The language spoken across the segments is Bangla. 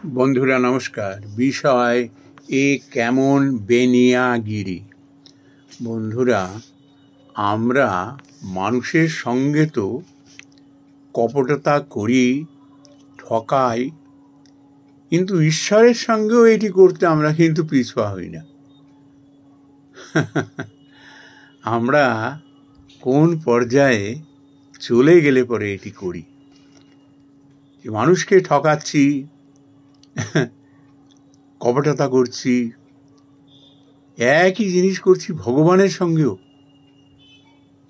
বন্ধুরা নমস্কার। বিষয় এ কেমন বেনিয়াগিরি। বন্ধুরা, আমরা মানুষের সঙ্গে তো কপটতা করি, ঠকাই, কিন্তু ঈশ্বরের সঙ্গেও এটি করতে আমরা কিন্তু পিছপা হই না। আমরা কোন পর্যায়ে চলে গেলে পরে এটি করি, যে মানুষকে ঠকাচ্ছি, কপটতা করছি, একই জিনিস করছি ভগবানের সঙ্গেও।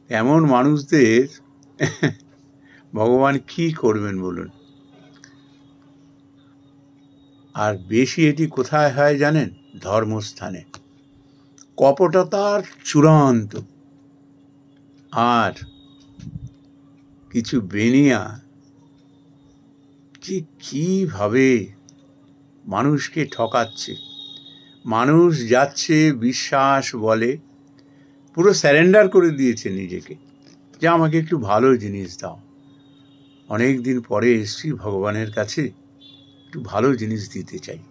এমন মানুষদের ভগবান কি করবেন বলুন। আর বেশি এটি কোথায় হয় জানেন? ধর্মস্থানে। কপটতার চূড়ান্ত। আর কিছু বেনিয়া যে কিভাবে মানুষকে ঠকাচ্ছে। মানুষ যাচ্ছে বিশ্বাস বলে, পুরো স্যারেন্ডার করে দিয়েছে নিজেকে, যে আমাকে একটু ভালো জিনিস দাও। অনেক দিন পরে এসছি ভগবানের কাছে, একটু ভালো জিনিস দিতে চাই।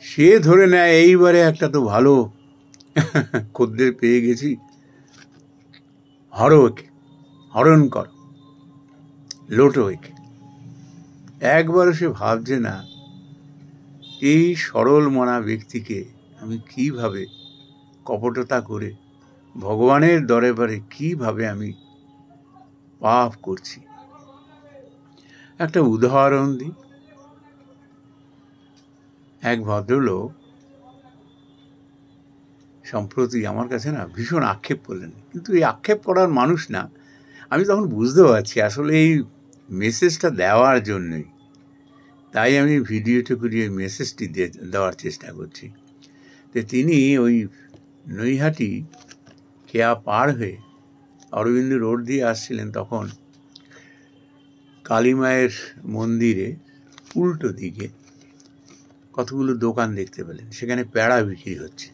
সে ধরে নেয় এইবারে একটা তো ভালো খদ্দের পেয়ে গেছি, হরণ কর, লোটো একে। একবারও সে ভাবছে না এই সরল মনা ব্যক্তিকে আমি কিভাবে কপটতা করে ভগবানের দরবারে কিভাবে আমি পাপ করছি। একটা উদাহরণ দিই। এক ভদ্রলোক সম্প্রতি আমার কাছে না ভীষণ আক্ষেপ করলেন, কিন্তু এই আক্ষেপ করার মানুষ না। আমি তখন বুঝতে পারছি আসলে এই মেসেজটা দেওয়ার জন্যই, তাই আমি ভিডিওটা করিয়ে মেসেজটি দেওয়ার চেষ্টা করছি। তো তিনি ওই নৈহাটি খেয়া পার হয়ে অরবিন্দ রোড দিয়ে আসছিলেন, তখন কালী মায়ের মন্দিরে উল্টো দিকে কতগুলো দোকান দেখতে পেলেন, সেখানে প্যাড়া বিক্রি হচ্ছে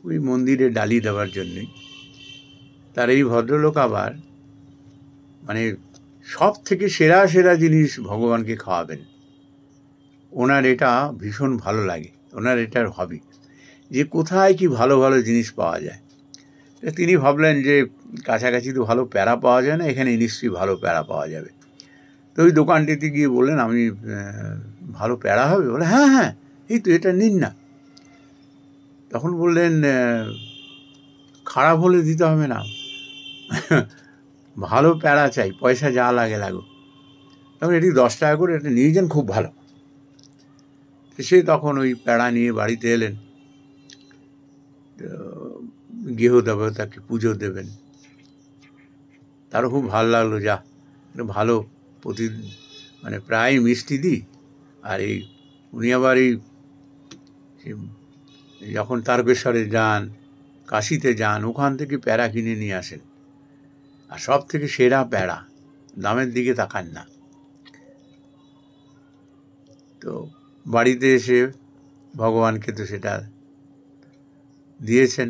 ওই মন্দিরে ডালি দেওয়ার জন্যই। তার এই ভদ্রলোক আবার মানে সব থেকে সেরা সেরা জিনিস ভগবানকে খাওয়াবেন। ওনার এটা ভীষণ ভালো লাগে, ওনার এটার হবি, যে কোথায় কি ভালো ভালো জিনিস পাওয়া যায়। তিনি ভাবলেন যে কাছাকাছি তো ভালো প্যাড়া পাওয়া যায় না, এখানে নিশ্চয়ই ভালো প্যাড়া পাওয়া যাবে। তো ওই দোকানটিতে গিয়ে বললেন, আমি ভালো প্যাড়া হবে? বলে হ্যাঁ হ্যাঁ, এই তো এটা নিন না। তখন বললেন, খারাপ হলে দিতে হবে না, ভালো প্যাড়া চাই, পয়সা যা লাগে লাগুক। তখন এটি 10 টাকা করে, এটা নিয়ে যান, খুব ভালো। সে তখন ওই প্যাড়া নিয়ে বাড়িতে এলেন, গৃহদেবতাকে পুজো দেবেন। তারও খুব ভালো লাগলো, যা ভালো মানে প্রায় মিষ্টি দিই। আর এই উনি আবার এই যখন তারকেশ্বরে যান, কাশিতে যান, ওখান থেকে প্যাড়া কিনে নিয়ে আসেন, আর সব থেকে সেরা প্যাড়া, দামের দিকে তাকান না। তো বাড়িতে এসে ভগবানকে তো সেটা দিয়েছেন।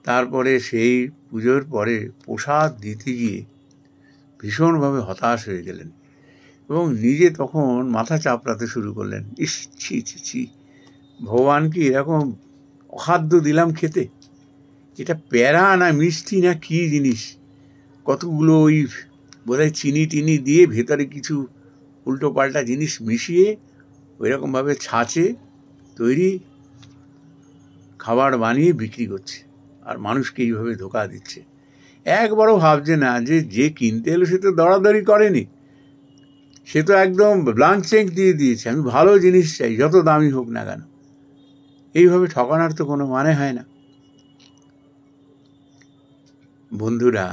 তারপরে সেই পুজোর পরে প্রসাদ দিতে গিয়ে ভীষণভাবে হতাশ হয়ে গেলেন এবং নিজে তখন মাথা চাপড়াতে শুরু করলেন। ইস, ছি ছি ছি, ভগবানকে এরকম অখাদ্য দিলাম খেতে। এটা প্যারা না মিষ্টি না কি জিনিস, কতগুলো ওই বোধহয় চিনি টিনি দিয়ে ভেতরে কিছু উল্টো পাল্টা জিনিস মিশিয়ে ওইরকমভাবে ছাঁচে তৈরি খাবার বানিয়ে বিক্রি করছে, আর মানুষকে এইভাবে ধোঁকা দিচ্ছে। একবারও ভাবছে না যে যে কিনতে এলো সে তো দরাদরি করেনি, সে তো একদম ব্লাঙ্ক চেক দিয়ে দিয়েছে, আমি ভালো জিনিস চাই, যত দামি হোক না কেন। এইভাবে ঠকানোর তো কোনো মানে হয় না। বন্ধুরা,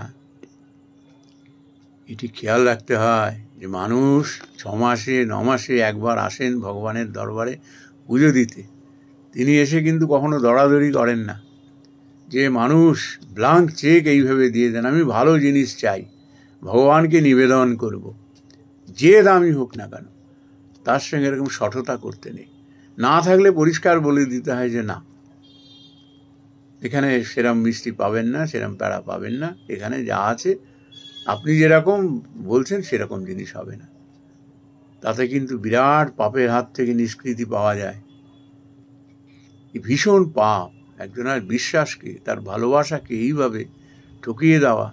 এটি খেয়াল রাখতে হয় যে মানুষ 6 মাসে 9 মাসে একবার আসেন ভগবানের দরবারে পুজো দিতে। তিনি এসে কিন্তু কখনো দরাদরি করেন না, যে মানুষ ব্লাঙ্ক চেক এইভাবে দিয়ে দেন, আমি ভালো জিনিস চাই, ভগবানকে নিবেদন করব, যে দামি হোক না কেন। তার সঙ্গে এরকম সঠতা করতে নেই। না থাকলে পরিষ্কার বলে দিতে হয় যে না, এখানে সেরম মিষ্টি পাবেন না, সেরম প্যাড়া পাবেন না, এখানে যা আছে আপনি যেরকম বলছেন সেরকম জিনিস হবে না। তাতে কিন্তু বিরাট পাপের হাত থেকে নিষ্কৃতি পাওয়া যায়। ভীষণ পাপ একজনের বিশ্বাসকে, তার ভালোবাসাকে এইভাবে ঠকিয়ে দেওয়া।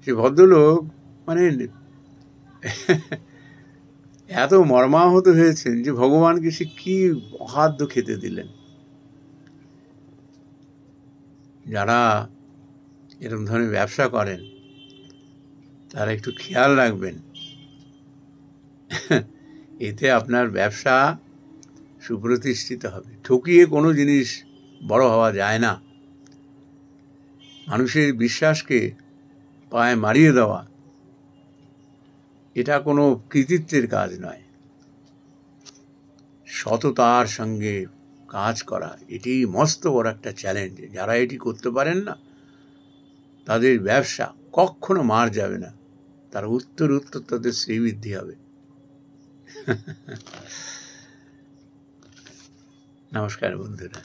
সে ভদ্রলোক মানে এত মর্মাহত হয়েছেন যে ভগবানকে সে কি অখাদ্য খেতে দিলেন। যারা এরকম ধরনের ব্যবসা করেন তারা একটু খেয়াল রাখবেন, এতে আপনার ব্যবসা সুপ্রতিষ্ঠিত হবে। ঠকিয়ে কোনো জিনিস বড় হওয়া যায় না। মানুষের বিশ্বাসকে পায়ে মারিয়ে দেওয়া এটা কোনো কৃতিত্বের কাজ নয়। সততার সঙ্গে কাজ করা এটি মস্ত বড় একটা চ্যালেঞ্জ। যারা এটি করতে পারেন না তাদের ব্যবসা কখনো মার যাবে না, তার উত্তর তাদের শ্রীবৃদ্ধি হবে। নমস্কার বন্ধুরা।